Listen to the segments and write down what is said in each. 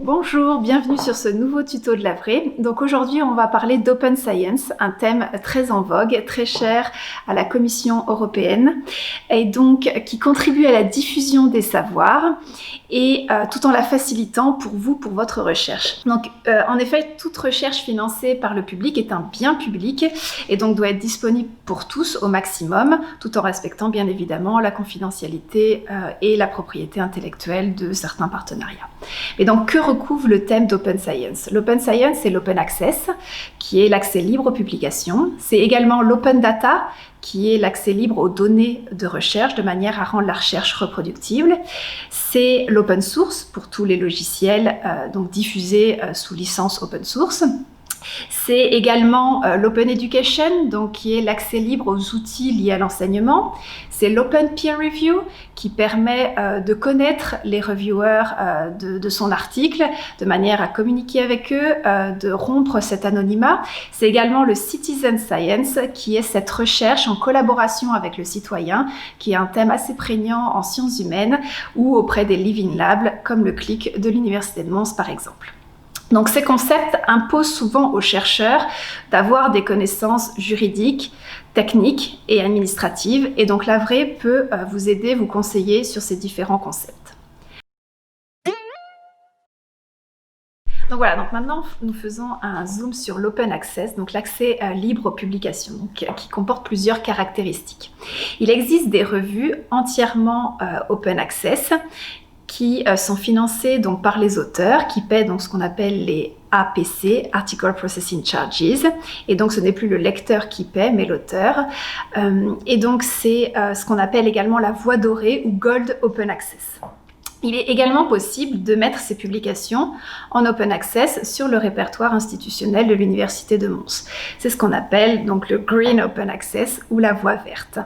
Bonjour, bienvenue sur ce nouveau tuto de l'Avril. Donc aujourd'hui, on va parler d'Open Science, un thème très en vogue, très cher à la Commission européenne et donc qui contribue à la diffusion des savoirs et tout en la facilitant pour vous, pour votre recherche. Donc en effet, toute recherche financée par le public est un bien public et donc doit être disponible pour tous au maximum, tout en respectant bien évidemment la confidentialité et la propriété intellectuelle de certains partenariats. Et donc, que recouvre le thème d'Open Science? L'Open Science, c'est l'Open Access, qui est l'accès libre aux publications. C'est également l'Open Data, qui est l'accès libre aux données de recherche, de manière à rendre la recherche reproductible. C'est l'Open Source, pour tous les logiciels donc diffusés sous licence Open Source. C'est également l'Open Education, donc qui est l'accès libre aux outils liés à l'enseignement. C'est l'Open Peer Review, qui permet de connaître les reviewers de son article, de manière à communiquer avec eux, de rompre cet anonymat. C'est également le Citizen Science, qui est cette recherche en collaboration avec le citoyen, qui est un thème assez prégnant en sciences humaines ou auprès des Living Labs, comme le CLIC de l'Université de Mons par exemple. Donc ces concepts imposent souvent aux chercheurs d'avoir des connaissances juridiques, techniques et administratives, et donc l'Avril peut vous aider, vous conseiller sur ces différents concepts. Donc voilà, donc maintenant nous faisons un zoom sur l'Open Access, donc l'accès libre aux publications, donc, qui comporte plusieurs caractéristiques. Il existe des revues entièrement Open Access, qui sont financés donc par les auteurs, qui paient donc ce qu'on appelle les APC, Article Processing Charges, et donc ce n'est plus le lecteur qui paie, mais l'auteur. Et donc c'est ce qu'on appelle également la voie dorée ou Gold Open Access. Il est également possible de mettre ces publications en Open Access sur le répertoire institutionnel de l'Université de Mons. C'est ce qu'on appelle donc le Green Open Access ou la voie verte.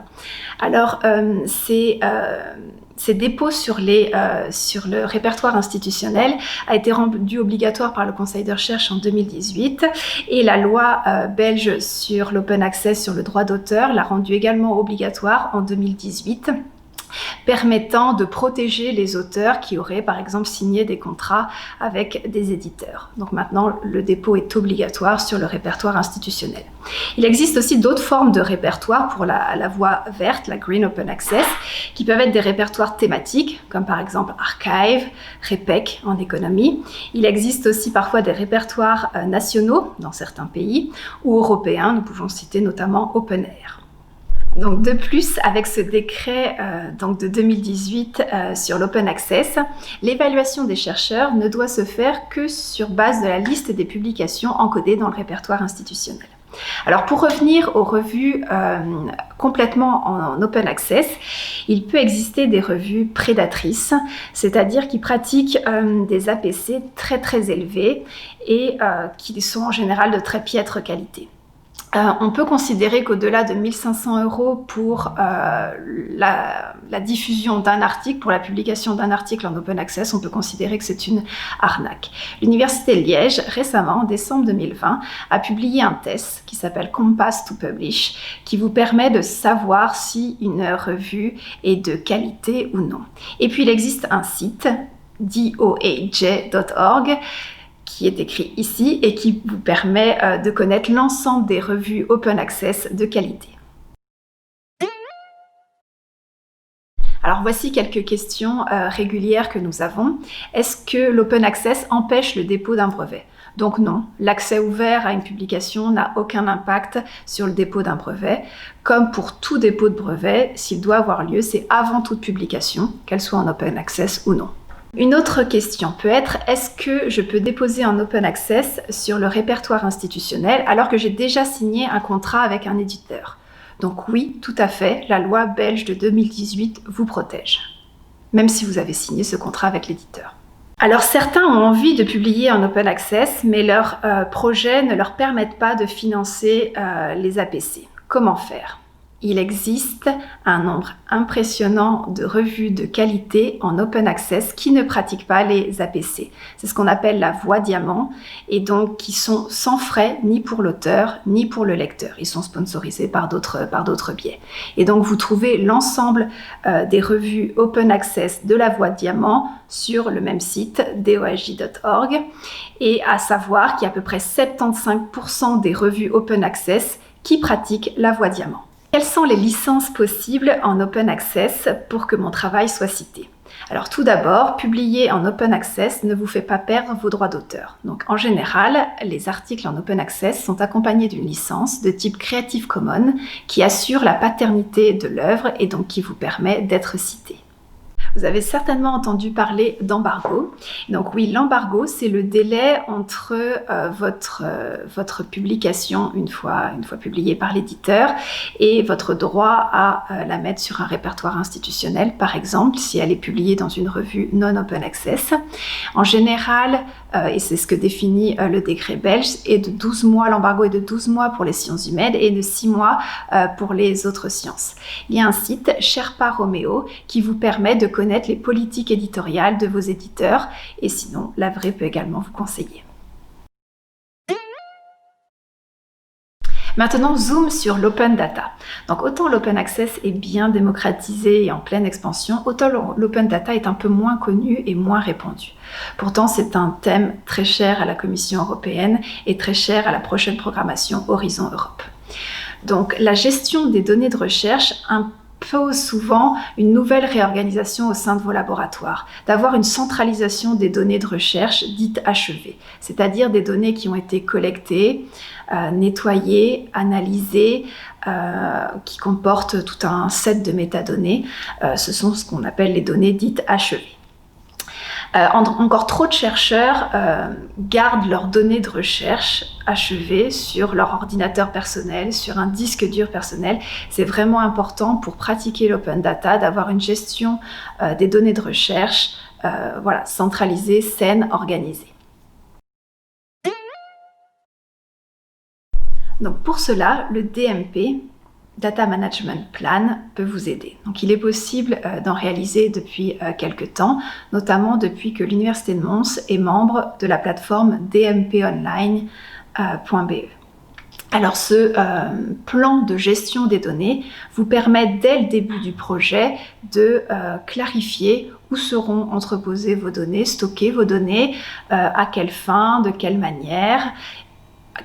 Alors, ces dépôts sur le répertoire institutionnel a été rendu obligatoire par le Conseil de recherche en 2018 et la loi belge sur l'Open Access sur le droit d'auteur l'a rendu également obligatoire en 2018. Permettant de protéger les auteurs qui auraient par exemple signé des contrats avec des éditeurs. Donc maintenant, le dépôt est obligatoire sur le répertoire institutionnel. Il existe aussi d'autres formes de répertoires pour la voie verte, la Green Open Access, qui peuvent être des répertoires thématiques, comme par exemple Archive, REPEC en économie. Il existe aussi parfois des répertoires nationaux dans certains pays, ou européens, nous pouvons citer notamment OpenAIRE. Donc de plus, avec ce décret donc de 2018 sur l'Open Access, l'évaluation des chercheurs ne doit se faire que sur base de la liste des publications encodées dans le répertoire institutionnel. Alors pour revenir aux revues complètement en Open Access, il peut exister des revues prédatrices, c'est-à-dire qui pratiquent des APC très très élevés et qui sont en général de très piètre qualité. On peut considérer qu'au-delà de 1 500 € pour la diffusion d'un article, pour la publication d'un article en Open Access, on peut considérer que c'est une arnaque. L'Université de Liège, récemment, en décembre 2020, a publié un test qui s'appelle Compass to Publish, qui vous permet de savoir si une revue est de qualité ou non. Et puis il existe un site, doaj.org, qui est écrit ici et qui vous permet de connaître l'ensemble des revues Open Access de qualité. Alors voici quelques questions régulières que nous avons. Est-ce que l'Open Access empêche le dépôt d'un brevet? Donc non, l'accès ouvert à une publication n'a aucun impact sur le dépôt d'un brevet. Comme pour tout dépôt de brevet, s'il doit avoir lieu, c'est avant toute publication, qu'elle soit en Open Access ou non. Une autre question peut être, est-ce que je peux déposer en Open Access sur le répertoire institutionnel alors que j'ai déjà signé un contrat avec un éditeur? Donc oui, tout à fait, la loi belge de 2018 vous protège, même si vous avez signé ce contrat avec l'éditeur. Alors certains ont envie de publier en Open Access, mais leurs projets ne leur permettent pas de financer les APC. Comment faire? Il existe un nombre impressionnant de revues de qualité en open access qui ne pratiquent pas les APC. C'est ce qu'on appelle la voie diamant et donc qui sont sans frais ni pour l'auteur ni pour le lecteur. Ils sont sponsorisés par d'autres biais. Et donc vous trouvez l'ensemble des revues open access de la voie diamant sur le même site doaj.org et à savoir qu'il y a à peu près 75% des revues open access qui pratiquent la voie diamant. Quelles sont les licences possibles en open access pour que mon travail soit cité ? Alors tout d'abord, publier en open access ne vous fait pas perdre vos droits d'auteur. Donc en général, les articles en open access sont accompagnés d'une licence de type Creative Commons qui assure la paternité de l'œuvre et donc qui vous permet d'être cité. Vous avez certainement entendu parler d'embargo. Donc oui, l'embargo, c'est le délai entre votre publication, une fois publiée par l'éditeur, et votre droit à la mettre sur un répertoire institutionnel, par exemple, si elle est publiée dans une revue non open access. En général, et c'est ce que définit le décret belge, est de 12 mois, l'embargo est de 12 mois pour les sciences humaines et de 6 mois pour les autres sciences. Il y a un site, Sherpa Romeo, qui vous permet de connaître les politiques éditoriales de vos éditeurs et sinon, l'Avray peut également vous conseiller. Maintenant, zoom sur l'open data. Donc, autant l'open access est bien démocratisé et en pleine expansion, autant l'open data est un peu moins connu et moins répandu. Pourtant, c'est un thème très cher à la Commission européenne et très cher à la prochaine programmation Horizon Europe. Donc, la gestion des données de recherche impose souvent une nouvelle réorganisation au sein de vos laboratoires, d'avoir une centralisation des données de recherche dites achevées, c'est-à-dire des données qui ont été collectées, nettoyées, analysées, qui comportent tout un set de métadonnées. Ce sont ce qu'on appelle les données dites achevées. Encore trop de chercheurs gardent leurs données de recherche achevées sur leur ordinateur personnel, sur un disque dur personnel. C'est vraiment important pour pratiquer l'open data d'avoir une gestion des données de recherche centralisée, saine, organisée. Donc pour cela, le DMP, Data Management Plan, peut vous aider. Donc il est possible d'en réaliser depuis quelques temps, notamment depuis que l'Université de Mons est membre de la plateforme dmponline.be. Alors ce plan de gestion des données vous permet dès le début du projet de clarifier où seront entreposées vos données, stockées vos données, à quelle fin, de quelle manière,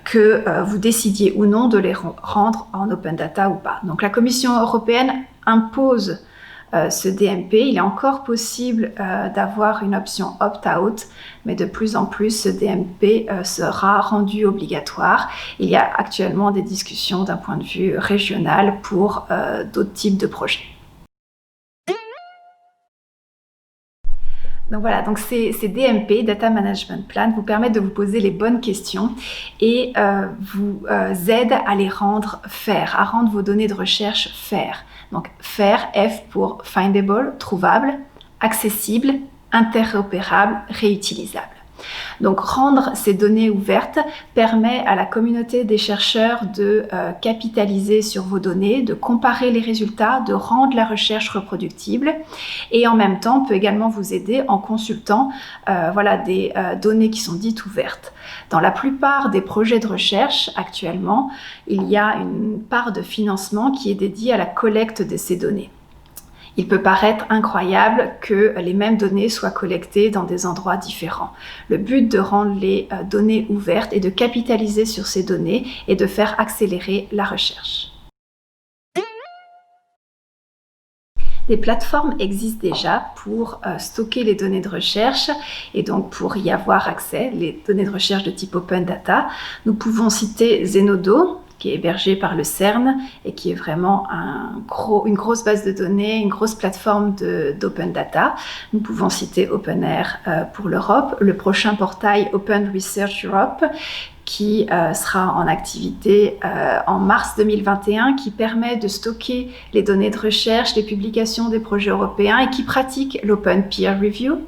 que vous décidiez ou non de les rendre en open data ou pas. Donc la Commission européenne impose ce DMP. Il est encore possible d'avoir une option opt-out, mais de plus en plus ce DMP sera rendu obligatoire. Il y a actuellement des discussions d'un point de vue régional pour d'autres types de projets. Donc voilà, donc ces DMP, Data Management Plan, vous permettent de vous poser les bonnes questions et vous aident à les rendre fair, à rendre vos données de recherche fair. Donc fair, F pour findable, trouvable, accessible, interopérable, réutilisable. Donc rendre ces données ouvertes permet à la communauté des chercheurs de capitaliser sur vos données, de comparer les résultats, de rendre la recherche reproductible et en même temps peut également vous aider en consultant des données qui sont dites ouvertes. Dans la plupart des projets de recherche actuellement, il y a une part de financement qui est dédiée à la collecte de ces données. Il peut paraître incroyable que les mêmes données soient collectées dans des endroits différents. Le but de rendre les données ouvertes est de capitaliser sur ces données et de faire accélérer la recherche. Des plateformes existent déjà pour stocker les données de recherche et donc pour y avoir accès, les données de recherche de type Open Data. Nous pouvons citer Zenodo, qui est hébergé par le CERN et qui est vraiment une grosse base de données, une grosse plateforme d'open data. Nous pouvons citer OpenAIRE pour l'Europe, le prochain portail Open Research Europe, qui sera en activité en mars 2021, qui permet de stocker les données de recherche, les publications des projets européens et qui pratique l'Open Peer Review.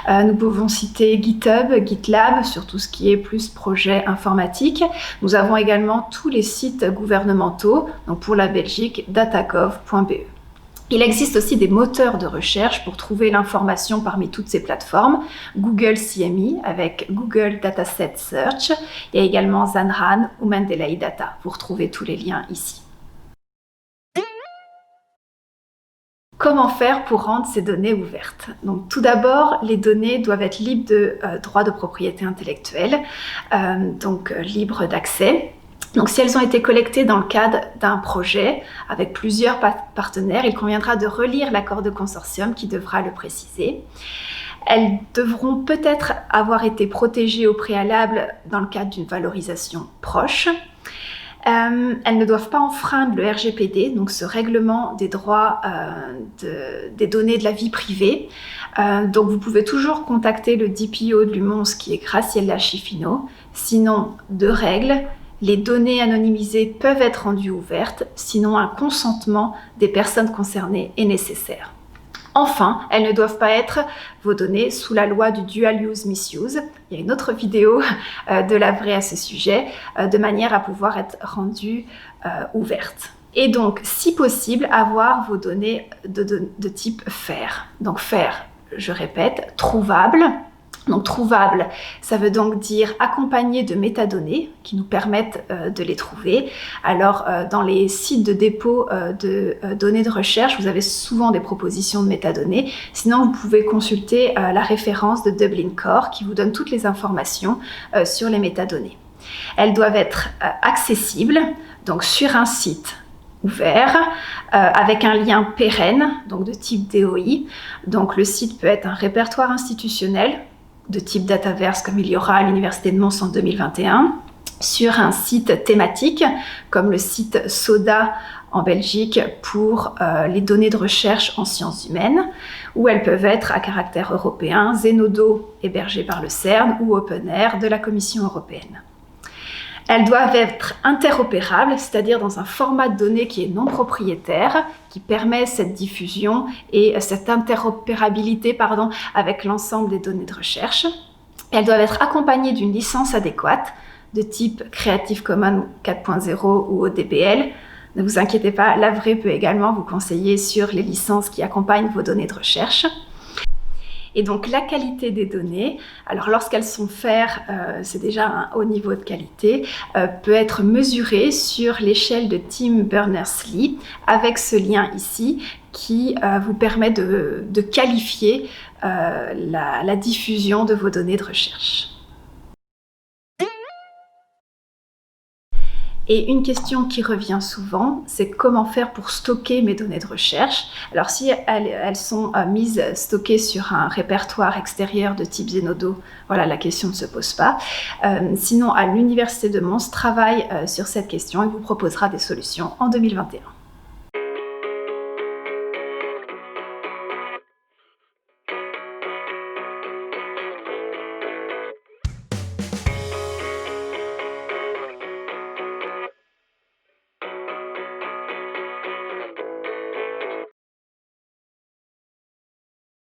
Nous pouvons citer GitHub, GitLab sur tout ce qui est plus projet informatique. Nous avons également tous les sites gouvernementaux, donc pour la Belgique, datagov.be. Il existe aussi des moteurs de recherche pour trouver l'information parmi toutes ces plateformes. Google CME avec Google Dataset Search et également Zanran ou Mendeley Data pour trouver tous les liens ici. Comment faire pour rendre ces données ouvertes? Donc, tout d'abord, les données doivent être libres de droits de propriété intellectuelle, donc libres d'accès. Donc, si elles ont été collectées dans le cadre d'un projet avec plusieurs partenaires, il conviendra de relire l'accord de consortium qui devra le préciser. Elles devront peut-être avoir été protégées au préalable dans le cadre d'une valorisation proche. Elles ne doivent pas enfreindre le RGPD, donc ce règlement des droits des données de la vie privée. Donc vous pouvez toujours contacter le DPO de l'UMONS qui est Graciela Schifino. Sinon, deux règles. Les données anonymisées peuvent être rendues ouvertes, sinon un consentement des personnes concernées est nécessaire. Enfin, elles ne doivent pas être vos données sous la loi du Dual Use Misuse. Il y a une autre vidéo de la vraie à ce sujet, de manière à pouvoir être rendues ouvertes. Et donc, si possible, avoir vos données de type FAIR. Donc FAIR, je répète, trouvable. Donc trouvable, ça veut donc dire accompagné de métadonnées qui nous permettent de les trouver. Alors dans les sites de dépôt de données de recherche, vous avez souvent des propositions de métadonnées. Sinon, vous pouvez consulter la référence de Dublin Core qui vous donne toutes les informations sur les métadonnées. Elles doivent être accessibles, donc sur un site ouvert, avec un lien pérenne, donc de type DOI. Donc le site peut être un répertoire institutionnel, de type Dataverse comme il y aura à l'Université de Mons en 2021, sur un site thématique comme le site SODA en Belgique pour les données de recherche en sciences humaines, ou elles peuvent être à caractère européen, Zenodo hébergé par le CERN ou OpenAIRE de la Commission européenne. Elles doivent être interopérables, c'est-à-dire dans un format de données qui est non propriétaire, qui permet cette diffusion et cette interopérabilité avec l'ensemble des données de recherche. Elles doivent être accompagnées d'une licence adéquate, de type Creative Commons 4.0 ou ODBL. Ne vous inquiétez pas, l'AVRE peut également vous conseiller sur les licences qui accompagnent vos données de recherche. Et donc la qualité des données, alors lorsqu'elles sont FAIR, c'est déjà un haut niveau de qualité, peut être mesurée sur l'échelle de Tim Berners-Lee avec ce lien ici qui vous permet de qualifier la diffusion de vos données de recherche. Et une question qui revient souvent, c'est comment faire pour stocker mes données de recherche. Alors si elles sont stockées sur un répertoire extérieur de type Zenodo, voilà, la question ne se pose pas. Sinon, à l'Université de Mons travaille sur cette question et vous proposera des solutions en 2021.